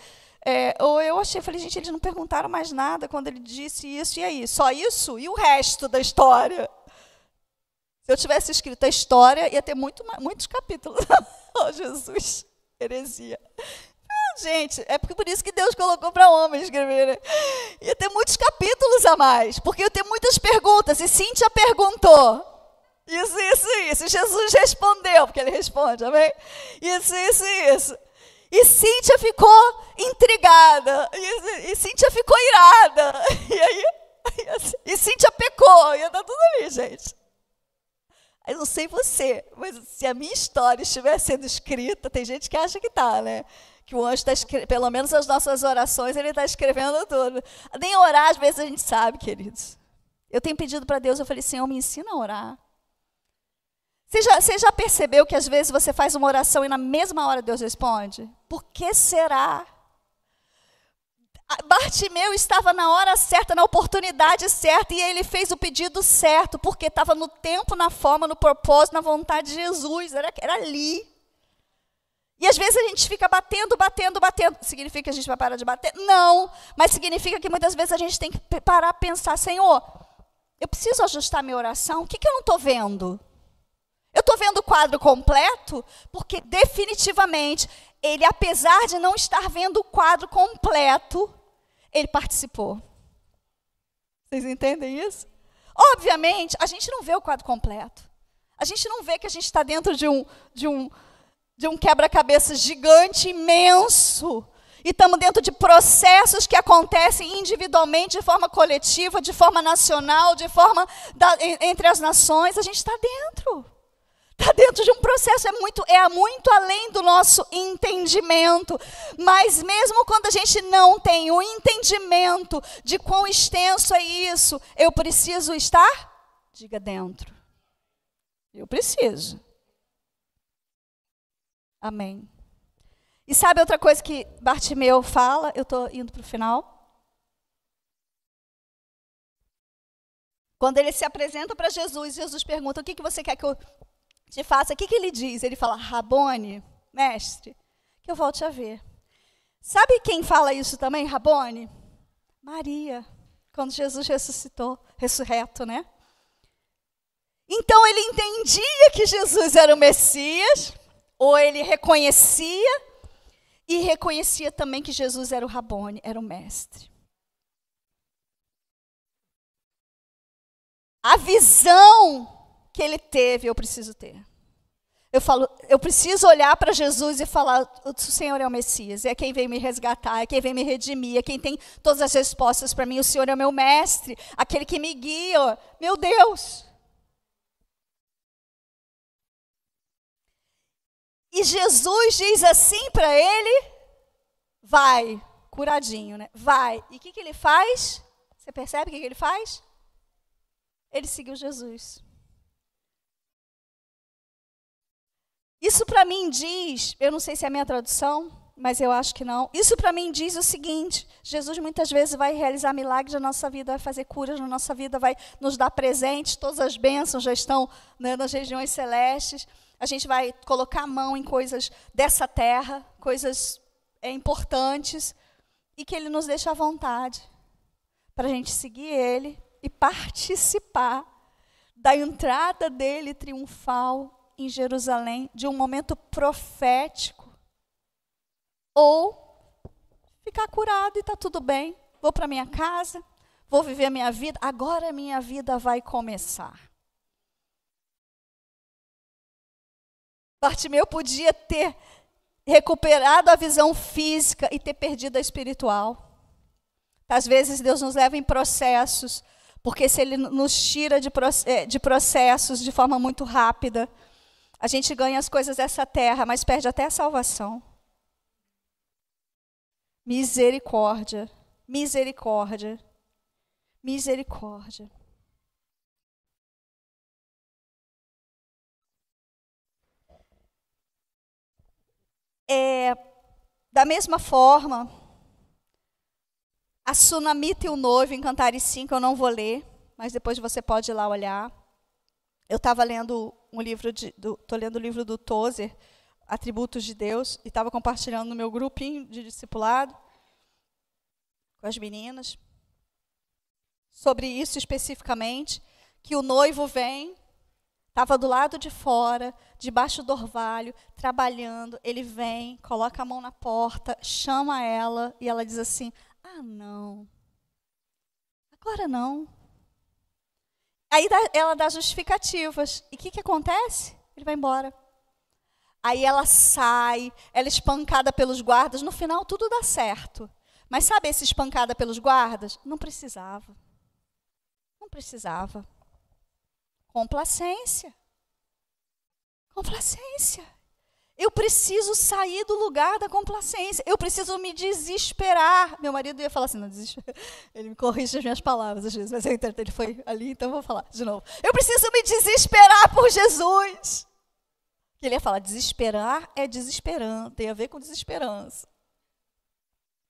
ou eu falei, gente, eles não perguntaram mais nada quando ele disse isso, e aí? Só isso? E o resto da história? Se eu tivesse escrito a história, ia ter muitos capítulos. Oh, Jesus, heresia. Gente, é por isso que Deus colocou para homem escrever, né? Ia ter muitos capítulos a mais, porque ia ter muitas perguntas, e Cíntia perguntou. Isso. Jesus respondeu, porque ele responde, amém? Isso. E Cíntia ficou intrigada. E Cíntia ficou irada. E Cíntia pecou. E tá tudo ali, gente. Eu não sei você, mas se a minha história estiver sendo escrita, tem gente que acha que tá, né? Que o anjo está escrevendo, pelo menos as nossas orações, ele está escrevendo tudo. Nem orar, às vezes, a gente sabe, queridos. Eu tenho pedido para Deus, eu falei, Senhor, me ensina a orar. Você já percebeu que às vezes você faz uma oração e na mesma hora Deus responde? Por que será? Bartimeu estava na hora certa, na oportunidade certa, e ele fez o pedido certo, porque estava no tempo, na forma, no propósito, na vontade de Jesus, era ali. E às vezes a gente fica batendo. Significa que a gente vai parar de bater? Não, mas significa que muitas vezes a gente tem que parar a pensar, Senhor, eu preciso ajustar minha oração, o que eu não estou vendo? Eu estou vendo o quadro completo, porque definitivamente, ele, apesar de não estar vendo o quadro completo, ele participou. Vocês entendem isso? Obviamente, a gente não vê o quadro completo. A gente não vê que a gente está dentro de um quebra-cabeça gigante, imenso. E estamos dentro de processos que acontecem individualmente, de forma coletiva, de forma nacional, de forma entre as nações. A gente está dentro. Está dentro de um processo, é muito além do nosso entendimento. Mas mesmo quando a gente não tem o entendimento de quão extenso é isso, eu preciso estar? Diga dentro. Eu preciso. Amém. E sabe outra coisa que Bartimeu fala? Eu estou indo para o final. Quando ele se apresenta para Jesus, Jesus pergunta, o que você quer que eu te faça, o que ele diz? Ele fala, Rabone, mestre, que eu volte a ver. Sabe quem fala isso também, Rabone? Maria, quando Jesus ressuscitou, ressurreto, né? Então ele entendia que Jesus era o Messias, ou ele reconhecia, e reconhecia também que Jesus era o Rabone, era o mestre. A visão que ele teve, eu preciso ter. Eu preciso olhar para Jesus e falar, o Senhor é o Messias, é quem veio me resgatar, é quem veio me redimir, é quem tem todas as respostas para mim, o Senhor é o meu mestre, aquele que me guia, meu Deus. E Jesus diz assim para ele, vai, curadinho, né? Vai. E o que ele faz? Você percebe o que ele faz? Ele seguiu Jesus. Isso para mim diz, eu não sei se é a minha tradução, mas eu acho que não. Isso para mim diz o seguinte, Jesus muitas vezes vai realizar milagres na nossa vida, vai fazer curas na nossa vida, vai nos dar presentes, todas as bênçãos já estão, né, nas regiões celestes. A gente vai colocar a mão em coisas dessa terra, coisas importantes, e que Ele nos deixa à vontade, para a gente seguir Ele e participar da entrada dEle triunfal em Jerusalém, de um momento profético, ou ficar curado e está tudo bem, vou para minha casa, vou viver a minha vida, agora a minha vida vai começar. Bartimeu podia ter recuperado a visão física e ter perdido a espiritual. Às vezes Deus nos leva em processos, porque se Ele nos tira de processos de forma muito rápida, a gente ganha as coisas dessa terra, mas perde até a salvação. Misericórdia, misericórdia, misericórdia. Da mesma forma, a Sunamita e o noivo em Cantares 5, eu não vou ler, mas depois você pode ir lá olhar. Eu estava lendo estou lendo o livro do Tozer, Atributos de Deus, e estava compartilhando no meu grupinho de discipulado com as meninas, sobre isso especificamente, que o noivo vem, estava do lado de fora, debaixo do orvalho, trabalhando, ele vem, coloca a mão na porta, chama ela, e ela diz assim, não, agora não. Aí ela dá justificativas. E o que acontece? Ele vai embora. Aí ela sai, ela é espancada pelos guardas. No final, tudo dá certo. Mas sabe essa espancada pelos guardas? Não precisava. Não precisava. Complacência. Complacência. Eu preciso sair do lugar da complacência. Eu preciso me desesperar. Meu marido ia falar assim, não desespera. Ele me corrige as minhas palavras às vezes, mas eu entendo, ele foi ali, então eu vou falar de novo. Eu preciso me desesperar por Jesus. Ele ia falar, desesperar é desesperando, tem a ver com desesperança.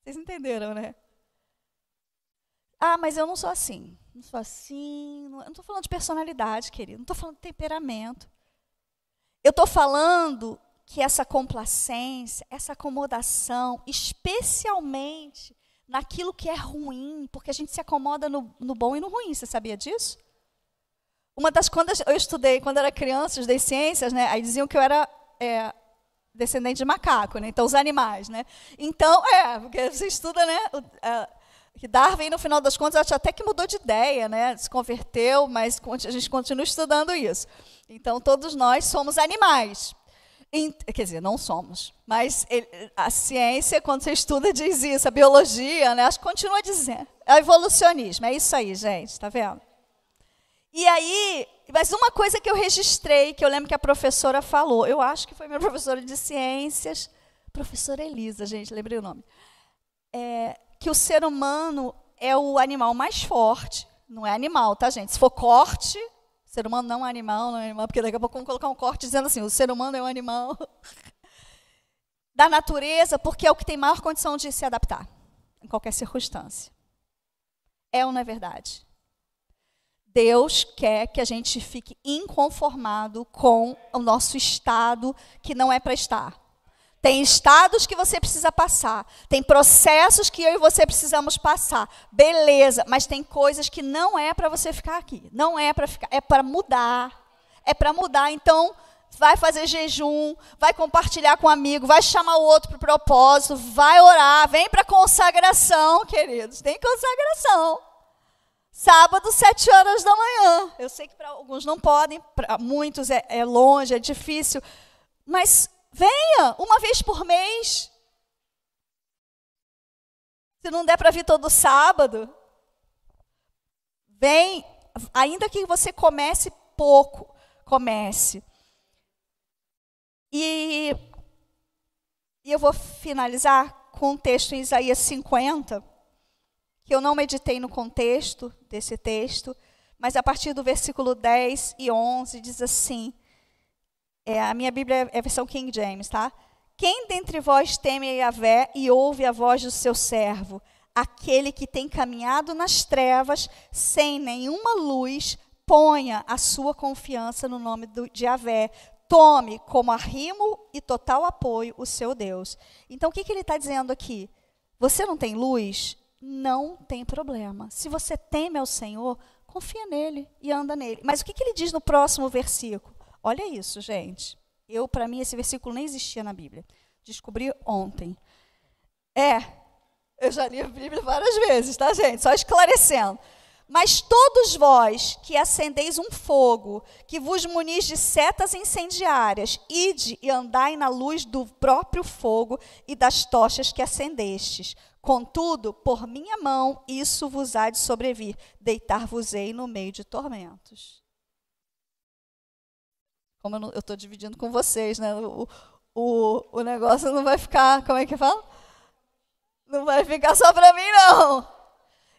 Vocês entenderam, né? Mas eu não sou assim. Não sou assim. Eu não estou falando de personalidade, querido. Não estou falando de temperamento. Eu estou falando que essa complacência, essa acomodação, especialmente naquilo que é ruim, porque a gente se acomoda no bom e no ruim, você sabia disso? Quando eu estudei, quando era criança, eu estudei ciências, né, aí diziam que eu era descendente de macaco, né, então os animais, né? Então, porque você estuda, né, que Darwin, no final das contas, acho até que mudou de ideia, né, se converteu, mas a gente continua estudando isso. Então, todos nós somos animais. Quer dizer, não somos, mas a ciência, quando você estuda, diz isso, a biologia, né, acho que continua dizendo. É o evolucionismo, é isso aí, gente, está vendo? E aí, mas uma coisa que eu registrei, que eu lembro que a professora falou, eu acho que foi minha professora de ciências, professora Elisa, gente, lembrei o nome, que o ser humano é o animal mais forte, não é animal, tá, gente? Se for corte... O ser humano não é animal, porque daqui a pouco vamos colocar um corte dizendo assim, o ser humano é um animal da natureza, porque é o que tem maior condição de se adaptar, em qualquer circunstância. É ou não é verdade? Deus quer que a gente fique inconformado com o nosso estado que não é para estar. Tem estados que você precisa passar, tem processos que eu e você precisamos passar, beleza, mas tem coisas que não é para você ficar aqui, não é para ficar, é para mudar, então vai fazer jejum, vai compartilhar com um amigo, vai chamar o outro para o propósito, vai orar, vem para consagração, queridos, tem consagração. Sábado, 7 horas da manhã. Eu sei que para alguns não podem, para muitos é longe, é difícil, mas venha uma vez por mês. Se não der para vir todo sábado, vem, ainda que você comece pouco, comece. E eu vou finalizar com um texto em Isaías 50, que eu não meditei no contexto desse texto, mas a partir do versículo 10 e 11 diz assim, a minha Bíblia é a versão King James, tá? Quem dentre vós teme a Yahvé e ouve a voz do seu servo, aquele que tem caminhado nas trevas, sem nenhuma luz, ponha a sua confiança no nome de Yahvé, tome como arrimo e total apoio o seu Deus. Então, o que ele está dizendo aqui? Você não tem luz? Não tem problema. Se você teme ao Senhor, confia nele e anda nele. Mas o que ele diz no próximo versículo? Olha isso, gente. Para mim, esse versículo nem existia na Bíblia. Descobri ontem. Eu já li a Bíblia várias vezes, tá, gente? Só esclarecendo. Mas todos vós que acendeis um fogo, que vos munis de setas incendiárias, ide e andai na luz do próprio fogo e das tochas que acendestes. Contudo, por minha mão, isso vos há de sobrevir, deitar-vos-ei no meio de tormentos. Como eu estou dividindo com vocês, né? O negócio não vai ficar, como é que fala? Não vai ficar só para mim, não.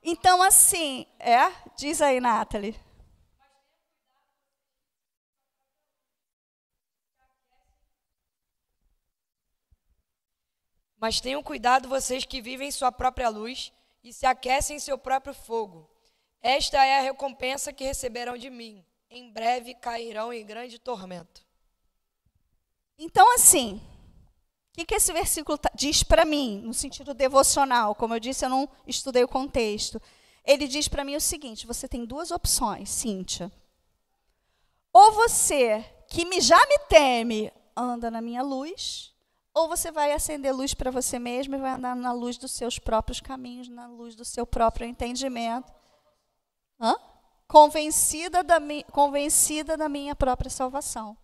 Então, assim, diz aí, Nathalie. Mas tenham cuidado vocês que vivem sua própria luz e se aquecem em seu próprio fogo. Esta é a recompensa que receberão de mim. Em breve cairão em grande tormento. Então, assim, o que esse versículo diz para mim, no sentido devocional? Como eu disse, eu não estudei o contexto. Ele diz para mim o seguinte, você tem duas opções, Cíntia. Ou você, que já me teme, anda na minha luz, ou você vai acender luz para você mesmo e vai andar na luz dos seus próprios caminhos, na luz do seu próprio entendimento. Convencida da minha própria salvação.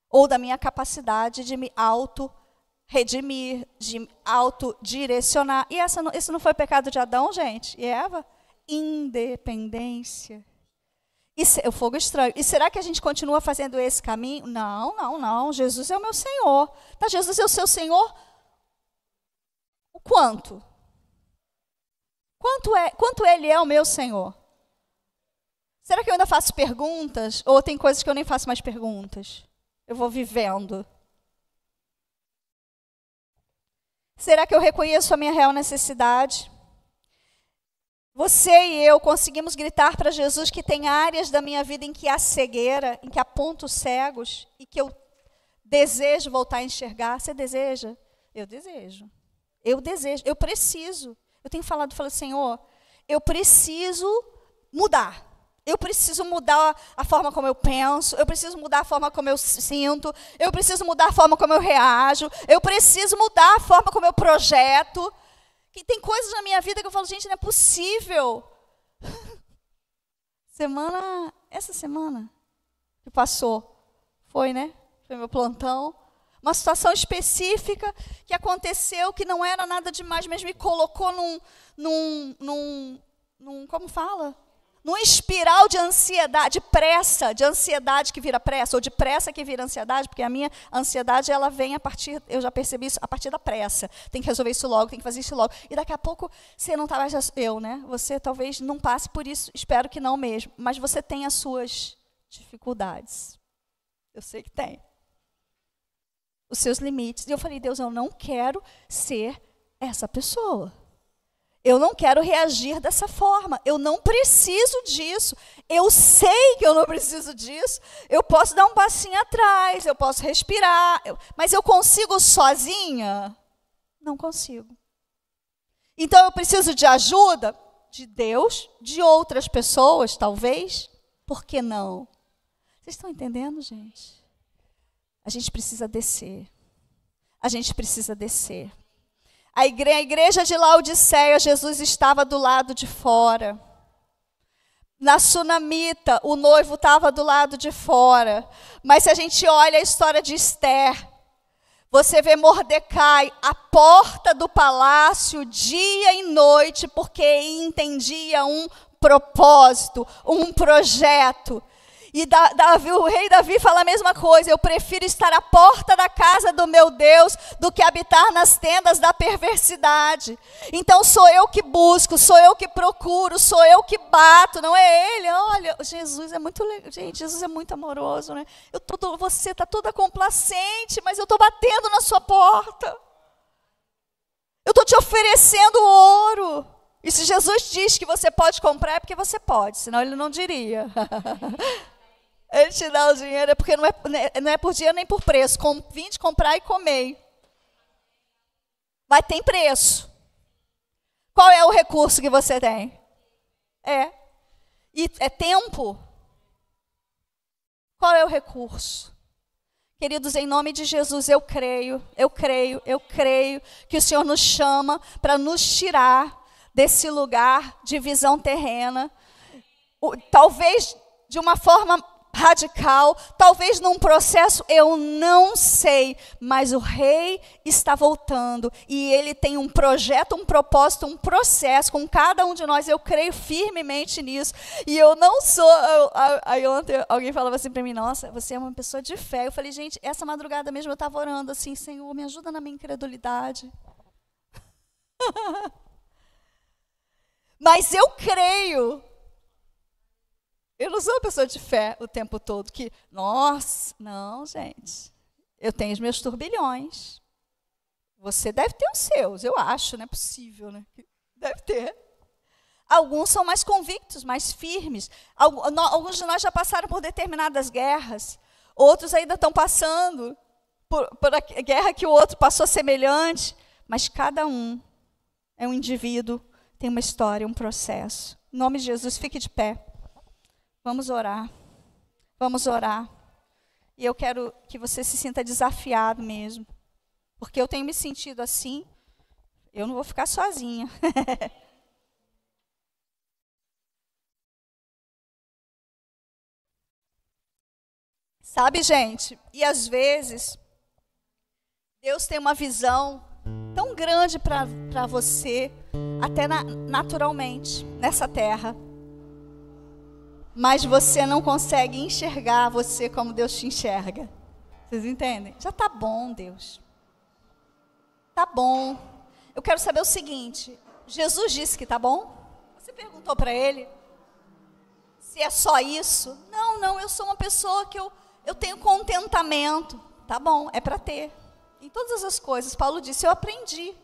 Ou da minha capacidade de me auto-redimir, de autodirecionar. E esse não foi pecado de Adão, gente? E Eva? Independência. O fogo estranho. E será que a gente continua fazendo esse caminho? Não. Jesus é o meu Senhor. Tá, Jesus é o seu Senhor? O quanto? Quanto Ele é o meu Senhor? Será que eu ainda faço perguntas? Ou tem coisas que eu nem faço mais perguntas? Eu vou vivendo. Será que eu reconheço a minha real necessidade? Você e eu conseguimos gritar para Jesus que tem áreas da minha vida em que há cegueira, em que há pontos cegos, e que eu desejo voltar a enxergar. Você deseja? Eu desejo. Eu preciso. Eu tenho falado, Senhor, eu preciso mudar. Eu preciso mudar a forma como eu penso, eu preciso mudar a forma como eu sinto, eu preciso mudar a forma como eu reajo, eu preciso mudar a forma como eu projeto. Que tem coisas na minha vida que eu falo, gente, não é possível. Essa semana que passou, foi, né? Foi meu plantão. Uma situação específica que aconteceu, que não era nada demais, mas me colocou num como fala? Num espiral de ansiedade, de ansiedade que vira pressa, ou de pressa que vira ansiedade, porque a minha ansiedade, ela vem a partir, eu já percebi isso, a partir da pressa. Tem que resolver isso logo, tem que fazer isso logo. E daqui a pouco, você não está mais, né? Você talvez não passe por isso, espero que não mesmo, mas você tem as suas dificuldades. Eu sei que tem. Os seus limites. E eu falei, Deus, eu não quero ser essa pessoa. Eu não quero reagir dessa forma. Eu não preciso disso. Eu sei que eu não preciso disso. Eu posso dar um passinho atrás, eu posso respirar. Mas eu consigo sozinha? Não consigo. Então eu preciso de ajuda de Deus, de outras pessoas, talvez. Por que não? Vocês estão entendendo, gente? A gente precisa descer. A gente precisa descer. A igreja de Laodiceia, Jesus estava do lado de fora. Na Sunamita, o noivo estava do lado de fora. Mas se a gente olha a história de Esther, você vê Mordecai à porta do palácio, dia e noite, porque entendia um propósito, um projeto. E o rei Davi fala a mesma coisa: eu prefiro estar à porta da casa do meu Deus do que habitar nas tendas da perversidade. Então sou eu que busco, sou eu que procuro, sou eu que bato, não é ele. Olha, Jesus é muito legal, gente, Jesus é muito amoroso, né? Você está toda complacente, mas eu estou batendo na sua porta. Eu estou te oferecendo ouro. E se Jesus diz que você pode comprar, é porque você pode, senão ele não diria. Ele te dá o dinheiro, é porque não é por dinheiro nem por preço. Vim te comprar e comei. Mas tem preço. Qual é o recurso que você tem? E é tempo. Qual é o recurso? Queridos, em nome de Jesus, eu creio que o Senhor nos chama para nos tirar desse lugar de visão terrena. Talvez de uma forma radical, talvez num processo, eu não sei, mas o rei está voltando e ele tem um projeto, um propósito, um processo com cada um de nós. Eu creio firmemente nisso. E eu não sou... Aí ontem alguém falava assim para mim: nossa, você é uma pessoa de fé. Eu falei: gente, essa madrugada mesmo eu estava orando assim: Senhor, me ajuda na minha incredulidade. Mas eu creio. Eu não sou uma pessoa de fé o tempo todo. Nossa, não, gente. Eu tenho os meus turbilhões. Você deve ter os seus, eu acho, não é possível, né? Deve ter. Alguns são mais convictos, mais firmes. Alguns de nós já passaram por determinadas guerras. Outros ainda estão passando por a guerra que o outro passou semelhante. Mas cada um é um indivíduo, tem uma história, um processo. Em nome de Jesus, fique de pé. Vamos orar. Vamos orar. E eu quero que você se sinta desafiado mesmo. Porque eu tenho me sentido assim. Eu não vou ficar sozinha. Sabe, gente? E às vezes, Deus tem uma visão tão grande para você, até naturalmente, nessa terra. Mas você não consegue enxergar você como Deus te enxerga. Vocês entendem? Já está bom, Deus. Está bom. Eu quero saber o seguinte: Jesus disse que está bom? Você perguntou para ele se é só isso? Não, eu sou uma pessoa que eu tenho contentamento. Tá bom, é para ter. Em todas as coisas, Paulo disse, eu aprendi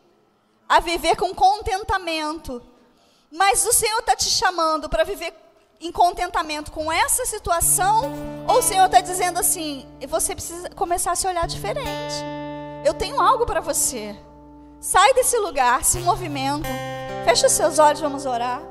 a viver com contentamento. Mas o Senhor está te chamando para viver em contentamento com essa situação? Ou o Senhor está dizendo assim, você precisa começar a se olhar diferente. Eu tenho algo para você. Sai desse lugar, se movimenta. Fecha os seus olhos, vamos orar.